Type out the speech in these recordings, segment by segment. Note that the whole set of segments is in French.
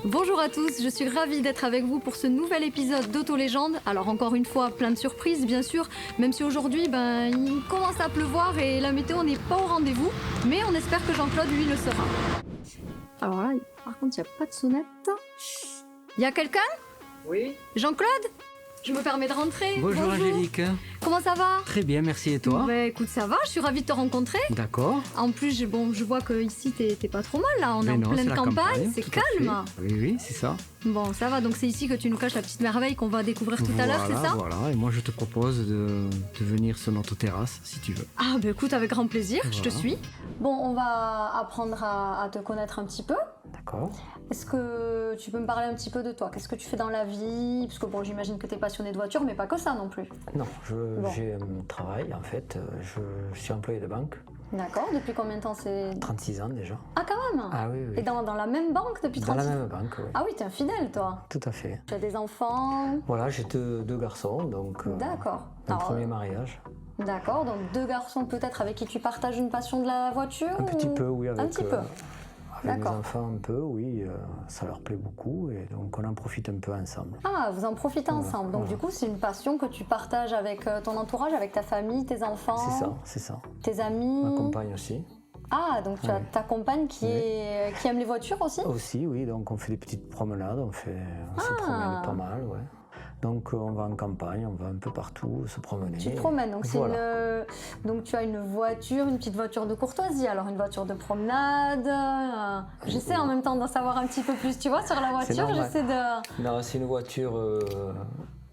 Bonjour à tous, je suis ravie d'être avec vous pour ce nouvel épisode d'Auto-Légende. Alors encore une fois, plein de surprises bien sûr, même si aujourd'hui il commence à pleuvoir et la météo n'est pas au rendez-vous, mais on espère que Jean-Claude lui le sera. Alors là, par contre il n'y a pas de sonnette. Il y a quelqu'un ? Oui. Jean-Claude ? Je me permets de rentrer. Bonjour Angélique. Comment ça va ? Très bien, merci et toi ? Écoute, ça va, je suis ravie de te rencontrer. D'accord. En plus, je vois que ici t'es pas trop mal là, on est Mais en non, pleine c'est la campagne, c'est tout à calme. fait. Oui, c'est ça. Bon, ça va, donc c'est ici que tu nous caches la petite merveille qu'on va découvrir tout à l'heure, c'est ça ? Voilà, et moi je te propose de venir sur notre terrasse si tu veux. Ah écoute, avec grand plaisir, je te Voilà. suis. Bon, on va apprendre à te connaître un petit peu. D'accord. Est-ce que tu peux me parler un petit peu de toi ? Qu'est-ce que tu fais dans la vie ? Parce que bon, j'imagine que tu es passionné de voiture, mais pas que ça non plus. Non, j'ai un travail en fait. Je suis employé de banque. D'accord, depuis combien de temps c'est... 36 ans déjà. Ah quand même ! Ah oui, oui. Et dans la même banque depuis Dans 36 la même banque, oui. Ah oui, t'es un fidèle toi. Tout à fait. Tu as des enfants. Voilà, j'ai deux garçons, donc D'accord. un Alors, premier mariage. D'accord, donc 2 garçons peut-être avec qui tu partages une passion de la voiture Un petit ou- peu, oui, avec, Un petit peu. avec mes D'accord. enfants un peu, oui, ça leur plaît beaucoup et donc on en profite un peu ensemble. Ah, vous en profitez Voilà, ensemble. Donc voilà. du coup, c'est une passion que tu partages avec ton entourage, avec ta famille, tes enfants, C'est ça. tes amis. Ma compagne aussi. Ah, donc tu as Oui. ta compagne qui aime les voitures aussi. Aussi, oui, donc on fait des petites promenades, on se Ah. promène pas mal, ouais. Donc on va en campagne, on va un peu partout se promener. Tu te promènes, donc Voilà. donc tu as une voiture, une petite voiture de courtoisie, alors une voiture de promenade. J'essaie en même temps d'en savoir un petit peu plus, tu vois, sur la C'est voiture, normal. j'essaie de... Non, c'est une voiture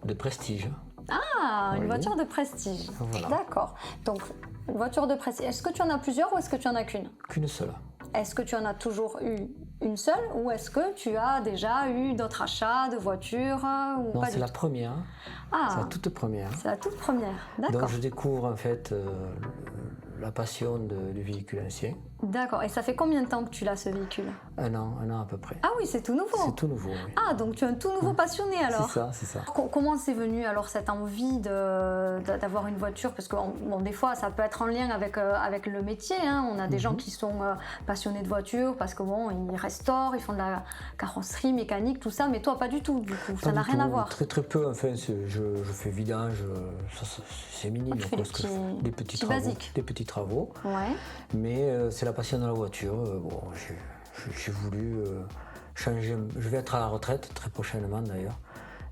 de prestige. Ah, une Oui. voiture de prestige. Voilà. D'accord. Donc, une voiture de prestige. Est-ce que tu en as plusieurs ou est-ce que tu en as qu'une ? Qu'une seule. Est-ce que tu en as toujours eu une seule ou est-ce que tu as déjà eu d'autres achats de voitures ou Non, pas c'est du la tout ? première. C'est Ah, la toute première. c'est la toute première. D'accord. Donc je découvre en fait la passion du véhicule ancien. D'accord. Et ça fait combien de temps que tu l'as ce véhicule ? Un an à peu près. Ah oui, c'est tout nouveau. C'est tout nouveau, oui. Ah, donc tu es un tout nouveau passionné alors. C'est ça. Comment c'est venu alors cette envie d'avoir une voiture ? Parce que bon, des fois ça peut être en lien avec le métier. Hein. On a des gens qui sont passionnés de voiture parce que bon, ils restaurent, ils font de la carrosserie, mécanique, tout ça. Mais toi pas du tout du coup. Ça Pas n'a du rien à tout, voir. Très très peu, enfin je fais vidage, c'est minime. Tu fais parce que des petits travaux. basiques. Des petits travaux. Ouais. Mais c'est la passion de la voiture. Bon, j'ai voulu changer. Je vais être à la retraite très prochainement d'ailleurs.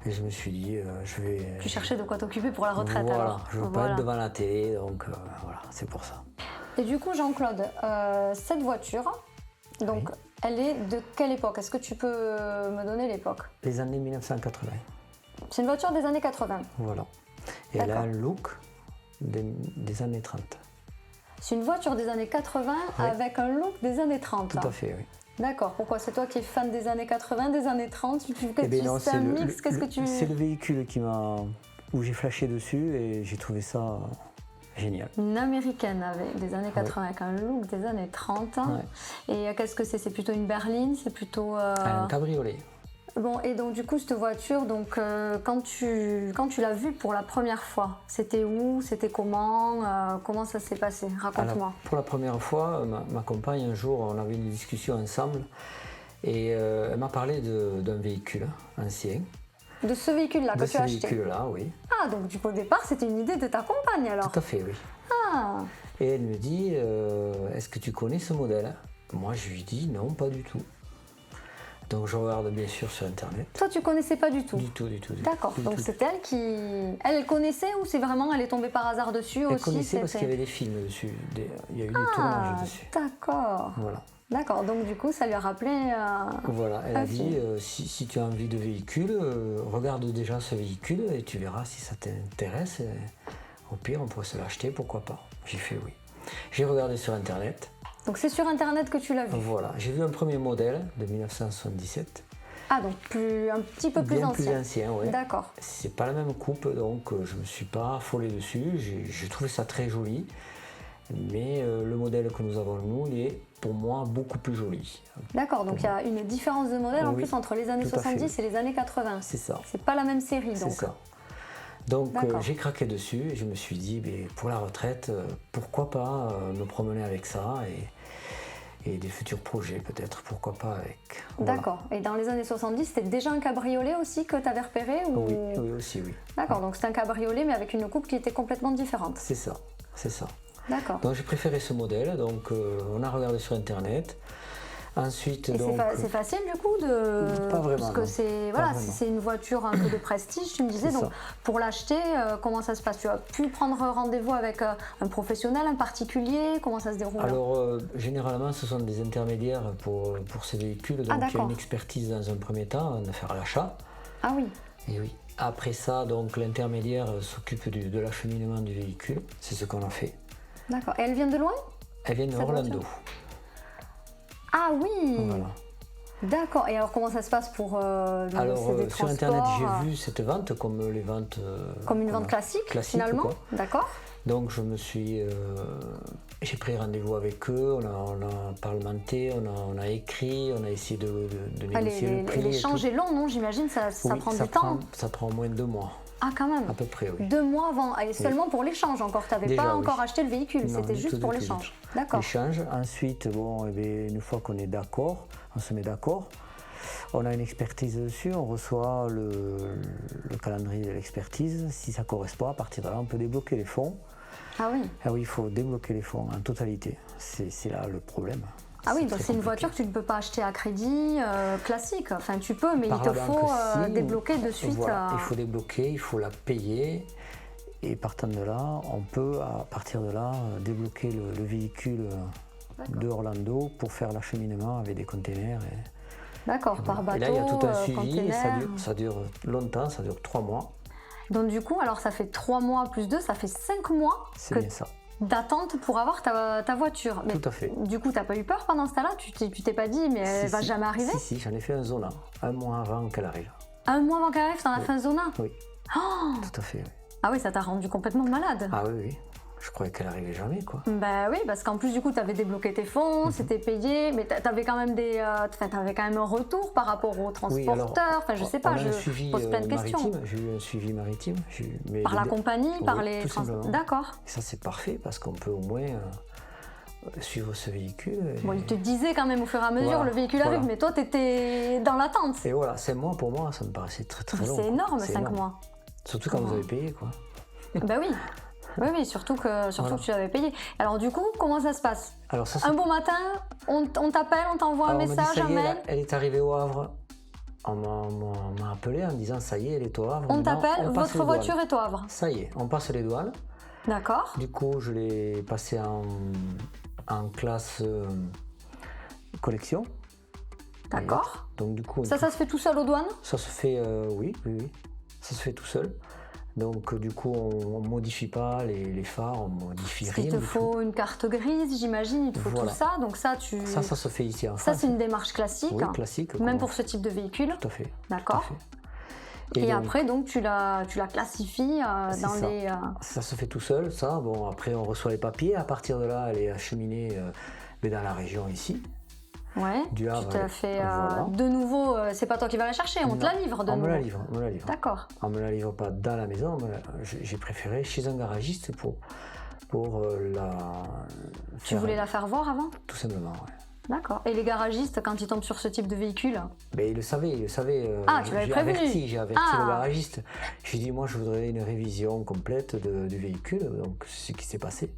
Et je me suis dit, je vais. Tu cherchais de quoi t'occuper pour la retraite Voilà, alors. je veux pas être devant la télé, donc voilà, c'est pour ça. Et du coup Jean-Claude, cette voiture, donc elle est de quelle époque ? Est-ce que tu peux me donner l'époque ? Les années 1980, C'est une voiture des années 80. voilà. Et elle a D'accord. un look des années 30. C'est une voiture des années 80 Oui. avec un look des années 30. Tout à fait, oui. D'accord. Pourquoi ? C'est toi qui es fan des années 80, des années 30 Eh bien non, c'est un mix. Qu'est-ce que tu... c'est le véhicule où j'ai flashé dessus et j'ai trouvé ça génial. Une américaine avec des années 80 avec un look des années 30. Ouais. Et qu'est-ce que c'est ? C'est plutôt une berline ? C'est plutôt... Un cabriolet. Bon, et donc du coup, cette voiture, donc, quand tu l'as vue pour la première fois, c'était où ? C'était comment ? Comment ça s'est passé ? Raconte-moi. Alors, pour la première fois, ma compagne, un jour, on avait une discussion ensemble et elle m'a parlé d'un véhicule ancien. De ce véhicule-là De que tu ce as acheté ? véhicule-là, oui. Ah, donc du coup, au départ, c'était une idée de ta compagne alors ? Tout à fait, oui. Ah, Et elle me dit, est-ce que tu connais ce modèle ? Moi, je lui dis, non, pas du tout. Donc, je regarde bien sûr sur Internet. toi, tu connaissais pas du tout ? Du tout. D'accord, Du donc tout. c'est elle qui... Elle connaissait ou c'est vraiment, elle est tombée par hasard dessus Elle aussi connaissait parce c'était- qu'il y avait des films dessus. Il y a eu des Ah, tournages dessus. d'accord. Voilà. D'accord, donc du coup, ça lui a rappelé... Voilà, elle un a dit, film. si tu as envie de véhicule, regarde déjà ce véhicule et tu verras si ça t'intéresse. Et au pire, on pourrait se l'acheter, pourquoi pas. J'ai fait oui. J'ai regardé sur Internet. Donc c'est sur Internet que tu l'as vu. Voilà, j'ai vu un premier modèle de 1977. Ah, donc un petit peu plus Bien ancien. plus ancien, oui. D'accord. C'est pas la même coupe, donc je me suis pas affolé dessus. J'ai trouvé ça très joli. Mais le modèle que nous avons, nous, il est pour moi beaucoup plus jolie. D'accord, donc il y a une différence de modèle en Oui, plus entre les années tout à 70 fait. et les années 80. C'est ça. C'est pas la même série C'est donc. ça. Donc D'accord. j'ai craqué dessus et je me suis dit, pour la retraite, pourquoi pas me promener avec ça et des futurs projets peut-être, pourquoi pas avec. Voilà. D'accord. Et dans les années 70, c'était déjà un cabriolet aussi que tu avais repéré ou... Oui, aussi, oui. D'accord, donc c'est un cabriolet mais avec une coupe qui était complètement différente. C'est ça, c'est ça. D'accord. Donc j'ai préféré ce modèle, donc on a regardé sur internet. Ensuite, Et donc, c'est facile du coup de... Pas vraiment, Parce que non. c'est Pas voilà, vraiment. c'est une voiture un peu de prestige, tu me disais. C'est Donc ça. pour l'acheter, comment ça se passe? Tu as pu prendre rendez-vous avec un professionnel, un particulier? Comment ça se déroule? Alors généralement ce sont des intermédiaires pour ces véhicules, donc il y a d'accord. une expertise dans un premier temps, de faire l'achat. Ah oui, Et oui. Après ça, donc l'intermédiaire s'occupe de l'acheminement du véhicule, c'est ce qu'on a fait. d'accord. Et elle vient de loin? Elle vient Cette d'Orlando. voiture Ah oui, Voilà. d'accord. Et alors comment ça se passe pour Alors c'est des sur transports, internet j'ai vu cette vente comme les ventes comme une qu'on vente a- classique, finalement? quoi. D'accord. Donc j'ai pris rendez-vous avec eux, on a parlementé, on a écrit, on a essayé de Ah, négocier le prix. et l'échange tout. est long, non? J'imagine ça Oui, prend du temps. ça prend au moins 2 mois, Ah quand même. à peu près, oui. 2 mois avant, et seulement pour l'échange encore, tu n'avais Déjà, pas oui. encore acheté le véhicule, Non, c'était du juste tout, pour du tout, l'échange. du tout. D'accord. L'échange. Ensuite, une fois qu'on est d'accord, on se met d'accord, on a une expertise dessus, on reçoit le calendrier de l'expertise. Si ça correspond, à partir de là, on peut débloquer les fonds. Ah oui. Ah oui, il faut débloquer les fonds en totalité. C'est là le problème. Ah oui, donc très c'est une compliqué. voiture que tu ne peux pas acheter à crédit classique. Enfin, tu peux, mais Par il te la faut banque, si. débloquer de suite. Voilà, il faut débloquer, il faut la payer. Et partant de là, on peut, à partir de là, débloquer le véhicule de Orlando pour faire l'acheminement avec des containers. D'accord, par bateau, Et là, il y a tout un suivi et container. ça dure longtemps, ça dure 3 mois. Donc du coup, alors ça fait 3 mois plus 2, ça fait 5 mois C'est que bien ça. d'attente pour avoir ta voiture. Mais Tout à fait. du coup, t'as pas eu peur pendant ce temps-là? Tu t'es pas dit, mais elle Si, va si. jamais arriver? Si, j'en ai fait un zona, 1 mois avant qu'elle arrive. 1 mois avant qu'elle arrive, t'en as fait un zona? Oui, Oh tout à fait. Oui. Ah oui, ça t'a rendu complètement malade. Ah oui, oui. Je croyais qu'elle arrivait jamais, quoi. Bah oui, parce qu'en plus du coup, t'avais débloqué tes fonds, c'était payé, mais t'avais quand même t'avais quand même un retour par rapport aux transporteurs. Enfin, je sais pas, on a je un suivi pose plein de questions. maritime. J'ai eu un suivi maritime. Mais Par la compagnie, Oui, par les tout simplement. D'accord. Et ça, c'est parfait parce qu'on peut au moins suivre ce véhicule. Bon, il te disait quand même au fur et à mesure, Voilà, le véhicule voilà. arrive, mais toi, t'étais dans l'attente. Et voilà, 5 mois pour moi, ça me paraissait très très long. C'est quoi. énorme, C'est 5 énorme. mois. Surtout quand vous avez payé, quoi. Bah oui. Oui, oui, surtout que tu l'avais payé. Alors du coup, comment ça se passe? Alors ça, Un bon matin, on t'appelle, on t'envoie un Alors, on m'a dit, message, ça un y est, mail. elle est arrivée au Havre. On m'a appelé en disant ça y est, elle est au Havre. On Maintenant, t'appelle, on passe votre les voiture douanes. est au Havre. Ça y est, on passe les douanes. D'accord. Du coup, je l'ai passé en classe collection. D'accord. Donc du coup, Ça se fait tout seul aux douanes? ça se fait, oui. Ça se fait tout seul. Donc du coup, on ne modifie pas les phares, on modifie Il rien te du tout. faut une carte grise, j'imagine, il te faut Voilà. tout ça. Donc ça, Ça se fait ici en Ça, France. c'est une démarche classique. Oui, classique. Même comme- pour ce type de véhicule. Tout à fait. D'accord. tout à fait. Et donc, après, donc, tu la classifies C'est dans ça. les... Ça se fait tout seul, ça. Bon, après, on reçoit les papiers. À partir de là, elle est acheminée mais dans la région ici. Ouais, Du Havre, tu te la fais voilà. de nouveau, c'est pas toi qui vas la chercher, on te la Non, livre de on nouveau. me la livre, on me la livre. D'accord. On me la livre pas dans la maison, j'ai préféré chez un garagiste pour la Tu faire, voulais la faire voir avant? tout simplement. Ouais. D'accord. Et les garagistes, quand ils tombent sur ce type de véhicule? Mais il le savait. Ah, tu l'avais prévenu. J'ai averti Ah. le garagiste. Je lui ai dit, moi, je voudrais une révision complète du véhicule. Donc, c'est ce qui s'est passé.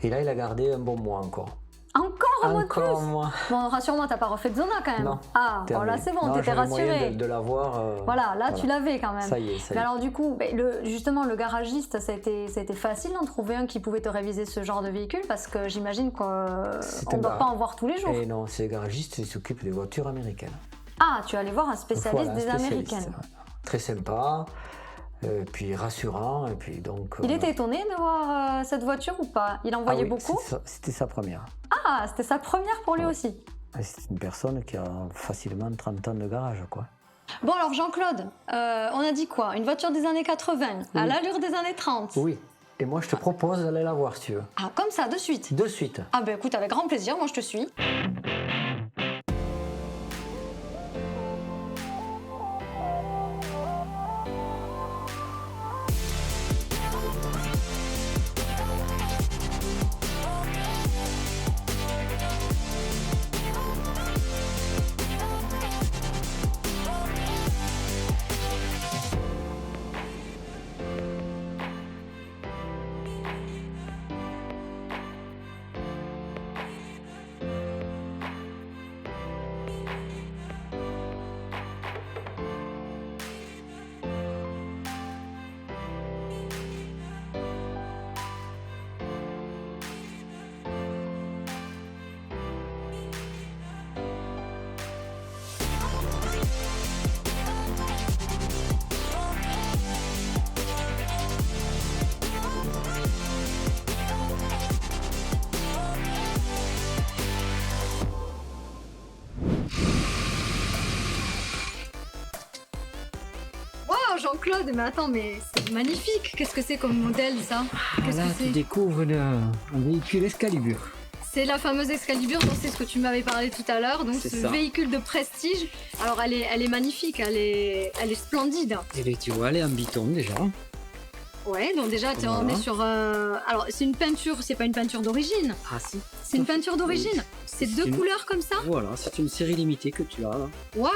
Et là, il a gardé un bon mois encore. Encore un mois de Encore plus? un mois. Bon, rassure-moi, t'as pas refait de zona quand même? Non. Ah, bon, Terminé. là c'est bon, Non, t'étais j'avais moyen rassuré. de l'avoir. Voilà, là tu l'avais quand même. Ça y est, ça y Mais est. alors du coup, justement, le garagiste, ça a été facile d'en trouver un qui pouvait te réviser ce genre de véhicule parce que j'imagine qu'on C'est ne un doit gar- pas en voir tous les jours. Et non, c'est le garagiste, il s'occupe des voitures américaines. Ah, tu es allé voir un spécialiste Voilà, des spécialiste, américaines. ouais. Très sympa, puis rassurant, et puis donc... Il était étonné de voir cette voiture ou pas? Il en voyait oui, beaucoup? C'était sa première. Ah, c'était sa première pour lui Ouais. aussi. Et c'est une personne qui a facilement 30 ans de garage, quoi. Bon alors Jean-Claude, on a dit quoi? Une voiture des années 80, à Oui. l'allure des années 30. Oui, Et moi, je te propose d'aller la voir si tu veux. Ah, comme ça, de suite. De suite. Ah ben écoute, avec grand plaisir, moi je te suis. Waouh, Jean-Claude, mais attends, mais c'est magnifique. Qu'est-ce que c'est comme modèle, ça? Qu'est-ce Là, que tu c'est? découvres un véhicule Excalibur. C'est la fameuse Excalibur, donc c'est ce que tu m'avais parlé tout à l'heure. Donc C'est ce ça. véhicule de prestige. Alors elle est magnifique, elle est splendide. Et bien, tu vois, elle est en biton déjà. Ouais, donc déjà on Voilà. est sur. Alors c'est une peinture, c'est pas une peinture d'origine. Ah si. C'est une peinture d'origine. C'est C'est deux une- couleurs comme ça. Voilà, c'est une série limitée que tu as là. Waouh,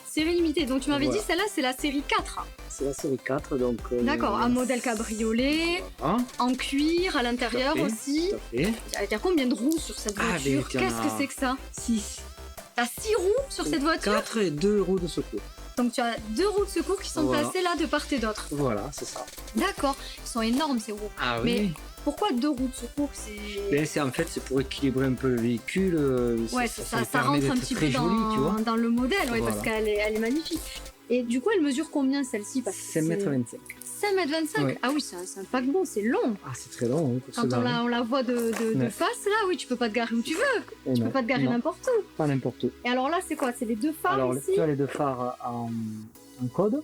série limitée. Donc tu m'avais Voilà. dit celle-là c'est la série 4. C'est la série 4, donc... D'accord, un modèle cabriolet, Hein, en cuir à l'intérieur Tout à fait, aussi. tout à fait. Il y a combien de roues sur cette Ah, voiture? mais tiens, Qu'est-ce que là. c'est que ça? 6. T'as 6 roues sur cette voiture? 4 et 2 roues de secours. Donc tu as 2 roues de secours qui sont Voilà. placées là de part et d'autre. Voilà, c'est ça. D'accord, ils sont énormes ces roues. Ah Mais- oui. Pourquoi 2 roues de secours? Ben, en fait, c'est pour équilibrer un peu le véhicule. Ouais, ça ça lui permet rentre un d'être petit très peu joli, tu vois. dans le modèle, ouais, Voilà. parce qu'elle est magnifique. Et du coup, elle mesure combien celle-ci? 5,25 m. 5,25 m. Ouais. Ah oui, c'est un paquebot, c'est long. Ah, c'est très long hein, pour se Quand garer. on la voit de Ouais. face, là, oui, tu peux pas te garer où tu veux. Et Tu non, peux pas te garer non, n'importe où. pas n'importe où. Et alors là, c'est quoi? C'est les 2 phares Alors, ici? tu as les 2 phares en code,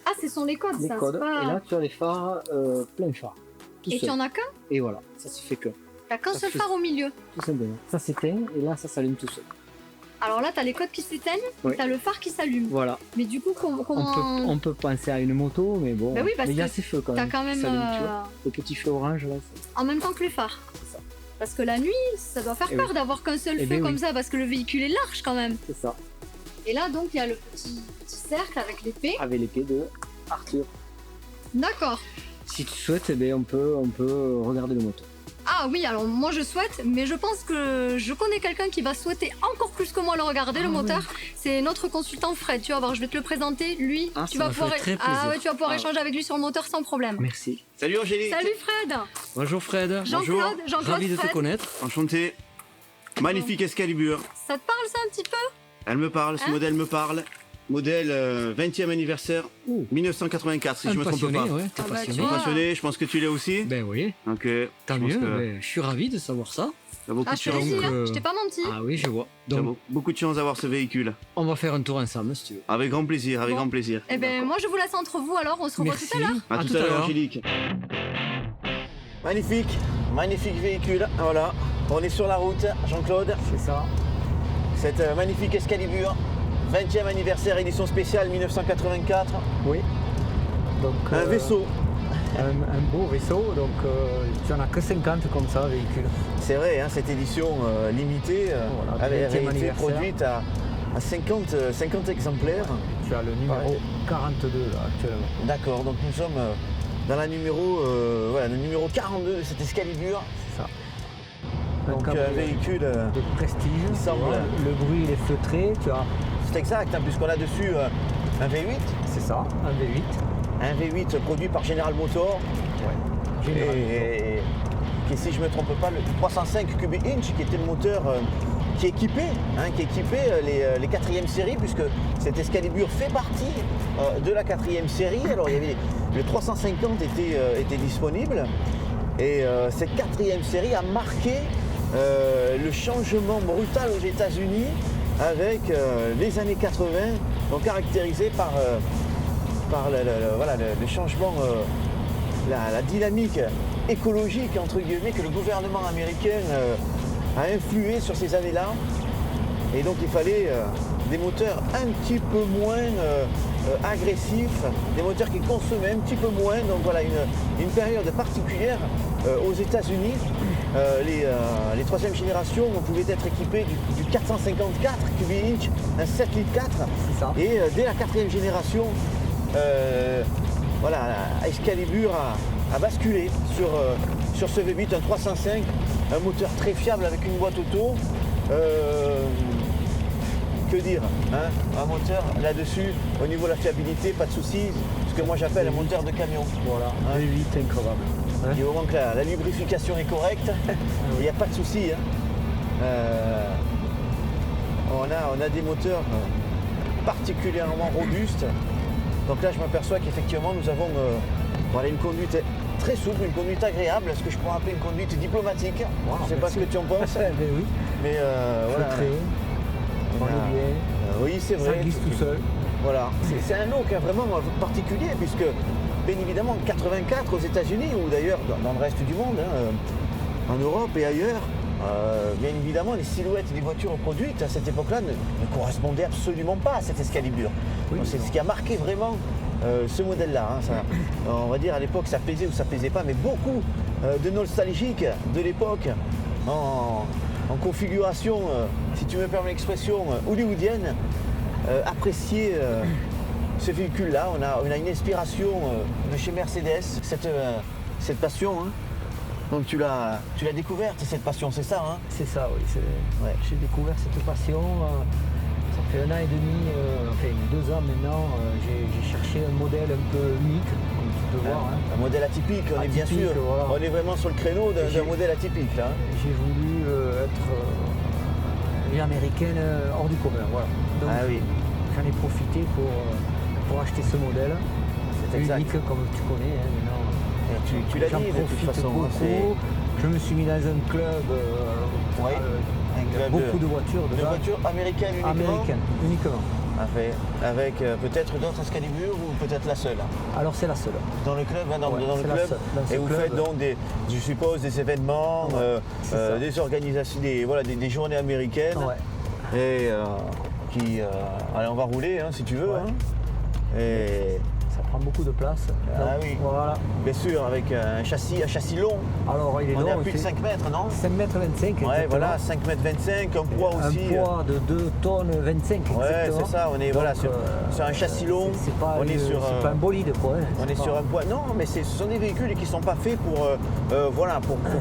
Ah, ce sont les codes, les ça. codes, c'est pas- et là, tu as les phares plein phare. Tout Et tu seul. en as qu'un? Et voilà, ça se fait que, T'as qu'un Ça seul fait- phare au milieu. tout simplement. Ça s'éteint, et là, ça s'allume tout seul. Alors là, t'as les codes qui s'éteignent, Ouais. et t'as le phare qui s'allume. Voilà. Mais du coup, comment... On peut penser à une moto, mais bon. Bah oui, parce mais il y a que ces feux quand T'as même. quand qui même s'allument, tu vois. Le petit feu orange, là. en même temps que les phares. C'est ça. Parce que la nuit, ça doit faire Eh peur oui. d'avoir qu'un seul Eh feu ben comme oui. ça, parce que le véhicule est large quand même. C'est ça. Et là, donc, il y a le petit cercle avec l'épée. Avec l'épée de Arthur. D'accord. Si tu souhaites, eh bien, on peut regarder le moteur. Ah oui, alors moi je souhaite, mais je pense que je connais quelqu'un qui va souhaiter encore plus que moi le regarder, le Ah moteur. C'est notre consultant Fred, tu vas voir, je vais te le présenter. Lui, Ah, tu ça vas me pouvoir, ferait très ah plaisir. ouais, tu vas pouvoir Ah. échanger avec lui sur le moteur sans problème. Merci. Salut Angélique. Salut Fred. Bonjour Fred. Jean-Claude, Jean-Claude Ravi de te Fred. connaître. Enchanté. Magnifique Excalibur. Ça te parle ça un petit peu? Elle me parle, ce Hein modèle me parle. Modèle 20e anniversaire Ouh. 1984 si je Un me trompe passionné, pas. ouais, t'es Ah bah, passionné. tu vois. Passionné, je pense que tu l'es aussi. Ben oui, Donc tant je pense mieux. que Ben, je suis ravi de savoir ça. t'as beaucoup Ah, de je te chance. l'ai dit, donc, hein, je t'ai pas menti. Ah oui, je vois. T'as Donc, beaucoup de chance d'avoir ce véhicule. on va faire un tour ensemble, si tu veux. Avec grand plaisir, avec Bon. grand plaisir. Eh ben moi je vous laisse entre vous alors, on se revoit Merci. tout à l'heure. À tout à l'heure Angélique. Magnifique, magnifique véhicule. Voilà, on est sur la route, Jean-Claude. C'est ça. Cette magnifique Excalibur, 20e anniversaire, édition spéciale 1984. Oui. Donc, Un vaisseau. Un beau vaisseau, donc tu en as que 50 comme ça, véhicule. C'est vrai, hein, cette édition limitée Voilà, avait 20e été anniversaire. produite à 50 exemplaires. Tu as le numéro Pareil. 42 là actuellement. D'accord, donc nous sommes dans le numéro 42 de cette Excalibur. C'est ça. Donc cabriolet véhicule, de prestige. il semble- tu vois, le bruit il est feutré, tu as. c'est exact, hein, puisqu'on a dessus un V8. C'est ça, un V8. Un V8 produit par General Motors. Ouais. Général. Et qui, si je ne me trompe pas, le 305 cubic inch, qui était le moteur qui équipait les 4e séries, puisque cette Excalibur fait partie de la 4e série. Alors il y avait le 350 était disponible, et cette 4e série a marqué le changement brutal aux États-Unis avec les années 80, donc caractérisées par le changement, la dynamique écologique, entre guillemets, que le gouvernement américain a influé sur ces années-là. Et donc il fallait des moteurs un petit peu moins agressifs, des moteurs qui consommaient un petit peu moins. Donc voilà, une période particulière aux États-Unis. Les troisième générations pouvaient être équipées du 454 cubic-inch, un 7,4 litres. C'est ça. Et dès la quatrième génération, voilà, Excalibur a basculé sur ce V8, un 305, un moteur très fiable avec une boîte auto. Que dire, hein, un moteur là-dessus, au niveau de la fiabilité, pas de souci, ce que moi j'appelle un moteur de camion. Voilà, Hein. V8 incroyable. Hein. Du moment que la lubrification est correcte, il n'y a pas de souci. Hein. On a des moteurs particulièrement robustes. Donc là, je m'aperçois qu'effectivement, nous avons voilà, une conduite très souple, une conduite agréable, ce que je pourrais appeler une conduite diplomatique. Wow, je ne sais pas ce que tu en penses, Ben oui, mais voilà. très, on On a- est bien, oui, c'est ça vrai. glisse tout seul. Voilà, c'est un look vraiment particulier puisque, bien évidemment, en 84 aux États-Unis ou d'ailleurs dans le reste du monde, hein, en Europe et ailleurs, bien évidemment, les silhouettes des voitures produites à cette époque-là ne correspondaient absolument pas à cette Excalibur. Oui, Donc, c'est ce qui a marqué vraiment ce modèle-là. Hein, on va dire à l'époque ça pesait ou ça pesait pas, mais beaucoup de nostalgiques de l'époque en configuration, si tu me permets l'expression, hollywoodienne, apprécier ce véhicule-là. On a une inspiration de chez Mercedes, cette passion. Hein. Donc tu l'as découverte, cette passion, c'est ça, hein? C'est ça, oui. Ouais. J'ai découvert cette passion. Ça fait 1 an et demi, enfin 2 ans maintenant. J'ai cherché un modèle un peu unique, comme tu peux voir. Hein. Un modèle atypique, on est bien Atypique, sûr. voilà. On est vraiment sur le créneau J'ai- d'un modèle atypique là. Hein. J'ai voulu être une américaine hors du commun. Voilà. Donc, Ah oui, j'en ai profité pour acheter ce modèle. c'est exact. Unique, comme tu connais. Hein, maintenant. Et tu l'as J'en dit de toute profite façon. hein, beaucoup. Je me suis mis dans un club. Oui, un il y a club beaucoup de voitures de dedans. voitures américaines uniquement. Américaines, uniquement. Avec peut-être d'autres Excalibur ou peut-être la seule. Hein. Alors c'est la seule. Dans le club, hein, dans Ouais, le c'est la club. seule. Dans ce Et vous club. faites donc je suppose des événements, Ouais, c'est ça. des organisations, des journées américaines. Ouais. Et allez, on va rouler hein, si tu veux. Ouais. Hein. Et Ça prend beaucoup de place. Ah Donc, oui. Voilà. bien sûr, avec un châssis long. Alors il est On long. est à il plus de fait 5 mètres, non 5 mètres 25. Ouais, exactement. voilà, 5 mètres 25, un poids aussi. Un poids de 2 tonnes 25. Ouais, exactement. c'est ça, on est voilà, Donc, sur un châssis long. C'est pas, on est sur c'est pas un bolide quoi. Hein. On C'est est pas- sur un poids. Non, mais ce sont des véhicules qui ne sont pas faits pour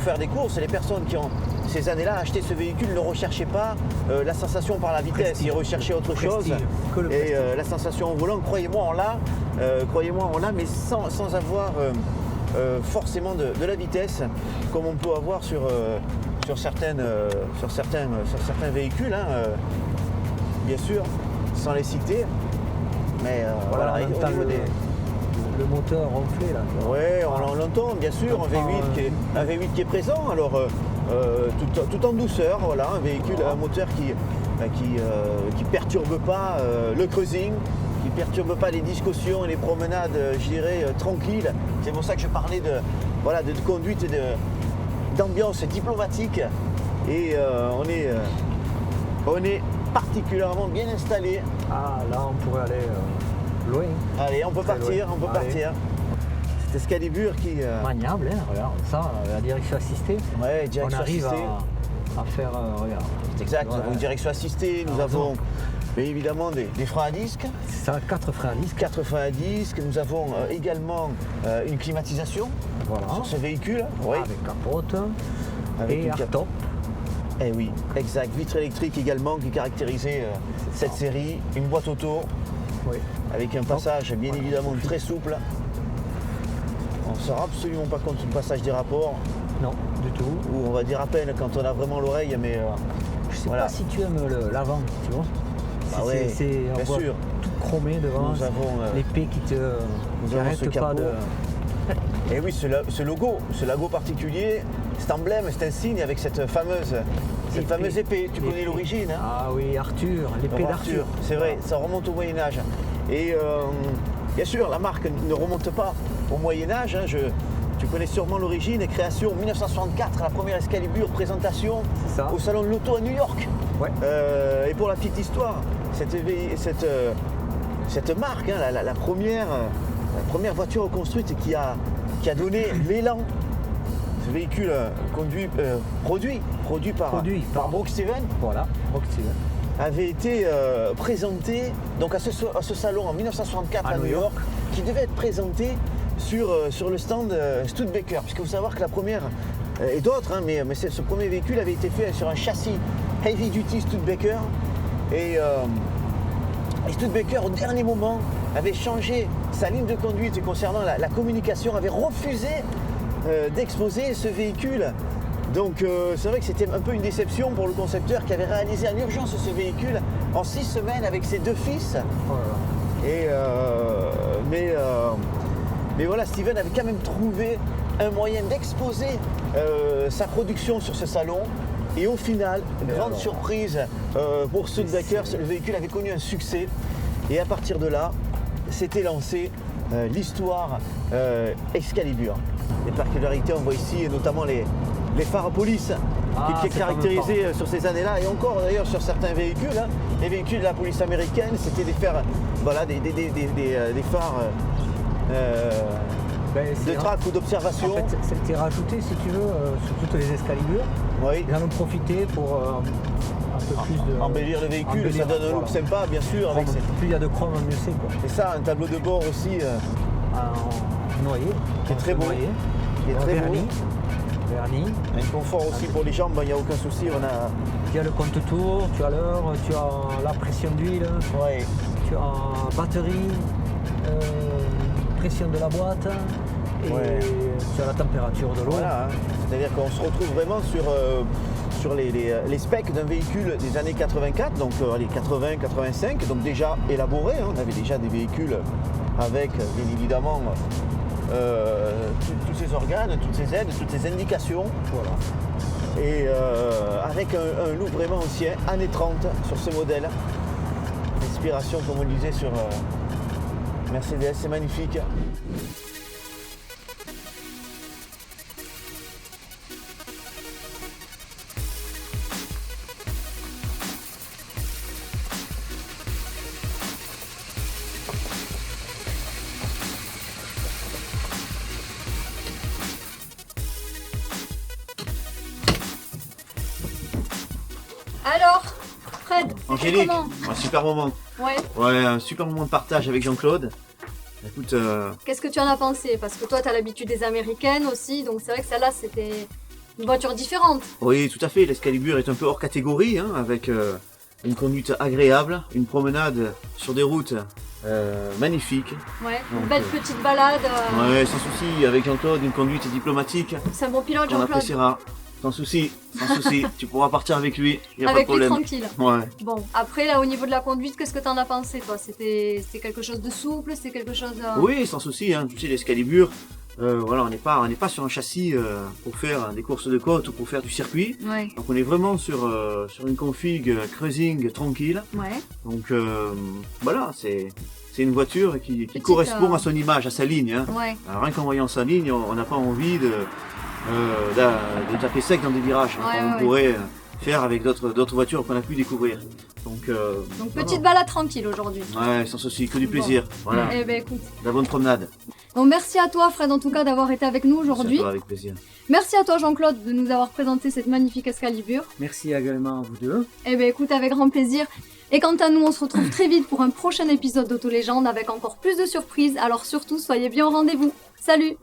faire des courses. Et les personnes qui ont ces années-là acheté ce véhicule ne recherchaient pas la sensation par la vitesse. Prestige. Ils recherchaient autre Prestige. chose. Que le Et prestige. la sensation au volant, croyez-moi, on l'a. Mais sans avoir forcément de la vitesse, comme on peut avoir sur certains véhicules, hein, bien sûr, sans les citer. Mais Voilà, voilà, en même au temps, niveau des. le moteur ronflé là. tu vois. Ouais, on l'entend bien sûr, On un V8 prend, un V8 qui est présent, alors tout en douceur, voilà, un véhicule, un moteur qui perturbe pas le cruising, qui perturbe pas les discussions et les promenades, je dirais, tranquilles. C'est pour ça que je parlais de conduite et d'ambiance diplomatique. Et on est particulièrement bien installé. Ah là on pourrait aller loin. Allez, on peut Très partir, loin. on peut Allez. partir. Cette Excalibur qui... Maniable, hein, regarde ça, la direction assistée. ouais, On direction arrive assistée. à faire, regarde. C'est exact, nous Voilà. avons une direction assistée, nous Alors, avons bien évidemment des freins à disque, C'est ça, 4 freins à disque. 4 freins à disque, nous avons également une climatisation Voilà. sur ce véhicule. Oui, Avec capote avec et une hardtop. Eh oui, exact. Vitre électrique également qui caractérisait cette série. Une boîte auto Oui. avec un passage bien évidemment très souple. On ne se rend absolument pas compte du passage des rapports, Non, du tout. ou on va dire à peine quand on a vraiment l'oreille, mais Je sais voilà. pas si tu aimes l'avant, tu vois. Bah ouais, on bien voit sûr. tout chromé devant. Nous avons, l'épée qui te nous qui avons arrête ce pas capot. de. Et oui, ce logo particulier, cet emblème, cet insigne avec cette fameuse épée. Tu connais Épée. l'origine, hein? Ah oui, Arthur, l'épée Roi d'Arthur. C'est vrai, ça remonte au Moyen-Âge. Et bien sûr, la marque ne remonte pas au Moyen-Âge. Hein. Tu connais sûrement l'origine et création 1964, la première Excalibur, présentation C'est ça. au salon de l'auto à New York. Ouais. Et pour la petite histoire, cette marque, hein, la première voiture construite qui a donné l'élan. Ce véhicule produit par Brooks Stevens, Voilà, Brooks Stevens. avait été présenté donc à ce salon en 1964 à New York, qui devait être présenté sur le stand Studebaker, puisque vous savoir que la première, et d'autres, hein, mais ce premier véhicule avait été fait sur un châssis Heavy Duty Studebaker, et Studebaker au dernier moment avait changé sa ligne de conduite concernant la communication, avait refusé d'exposer ce véhicule. Donc c'est vrai que c'était un peu une déception pour le concepteur qui avait réalisé en urgence ce véhicule en 6 semaines avec ses 2 fils. Et, mais voilà, Steven avait quand même trouvé un moyen d'exposer sa production sur ce salon. Et au final, grande surprise pour Studebaker, le véhicule avait connu un succès. Et à partir de là, s'était lancée l'histoire Excalibur. Les particularités, on voit ici notamment les phares à police qui est caractérisé sur ces années-là, et encore d'ailleurs sur certains véhicules. Hein. Les véhicules de la police américaine, c'était des phares de traque ou d'observation. En fait, c'était rajouté, si tu veux, sur toutes les Excalibur. Oui. Ils en ont profité pour un peu plus de... Embellir le véhicule, ça donne un look sympa, bien sûr. Avec Plus il y a de chrome, mieux c'est, quoi. C'est ça, un tableau de bord aussi. En noyer. Qui est très beau. Qui est très verni. beau. Verni. Un confort aussi pour les jambes, il n'y a aucun souci. Tu as le compte-tour, tu as l'heure, tu as la pression d'huile, tu as batterie, pression de la boîte, et tu as la température de l'eau. Voilà, hein. C'est-à-dire qu'on se retrouve vraiment sur les specs d'un véhicule des années 84, donc 80-85, donc déjà élaboré. Hein. On avait déjà des véhicules avec, bien évidemment, tous ces organes, toutes ces aides, toutes ces indications. Voilà. Et avec un look vraiment ancien, années 30 sur ce modèle. Inspiration, comme on le disait, sur Mercedes, c'est magnifique. Alors, Fred, Angélique, comment? un super moment. Ouais, un super moment de partage avec Jean-Claude. Écoute, Qu'est-ce que tu en as pensé? Parce que toi, tu as l'habitude des américaines aussi, donc c'est vrai que celle-là, c'était une voiture différente. oui, tout à fait, l'Excalibur est un peu hors catégorie, hein, avec une conduite agréable, une promenade sur des routes magnifiques. Ouais, une Donc, belle petite balade. Ouais, sans souci, avec Jean-Claude, une conduite diplomatique C'est un bon pilote, qu'on Jean-Claude. appréciera. Sans souci, tu pourras partir avec lui, il n'y a Avec pas de lui, problème. tranquille. Ouais. Bon, après, là, au niveau de la conduite, qu'est-ce que t'en as pensé, toi? C'était quelque chose de souple? C'était quelque chose... Oui, sans souci, hein. Tu sais, l'Excalibur, voilà, on n'est pas sur un châssis pour faire des courses de côte ou pour faire du circuit. Ouais. Donc on est vraiment sur une config cruising tranquille. Ouais. Donc voilà, c'est une voiture qui correspond à son image, à sa ligne. Hein. Ouais. Alors, rien qu'en voyant sa ligne, on n'a pas envie de taper sec dans des virages, hein, comme on pourrait faire avec d'autres voitures qu'on a pu découvrir. Donc petite balade tranquille aujourd'hui. Ouais, sans souci, que du plaisir. Voilà, Eh ben écoute. la bonne promenade. Bon, merci à toi, Fred, en tout cas, d'avoir été avec nous aujourd'hui. Avec plaisir. Merci à toi, Jean-Claude, de nous avoir présenté cette magnifique Excalibur. Merci également à vous deux. Eh ben écoute, avec grand plaisir. Et quant à nous, on se retrouve très vite pour un prochain épisode d'Auto Légende avec encore plus de surprises. Alors surtout, soyez bien au rendez-vous. Salut!